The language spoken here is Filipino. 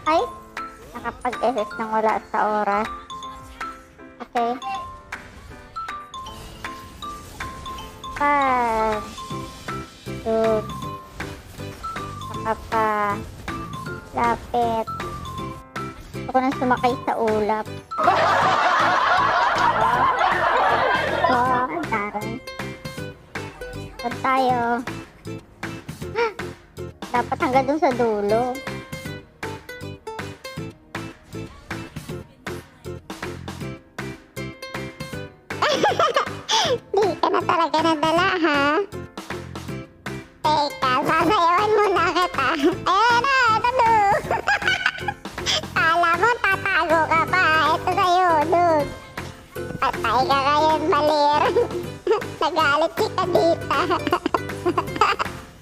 Ay, nakapag-SS nang wala sa oras. Okay. Pan. Dug. Saka pa. Lapit. Gusto ko nang sumakay sa ulap. Wow, ang taray. Saan tayo? Dapat hanggang dun sa dulo. Di ka na talaga nadala, ha? Teka, sasayawan muna kita. Ayan na, ito do. Kala mo, tatago ka pa. Ito sa'yo, Dug. Patay ka ngayon, Malir. Nagalit si Kadita.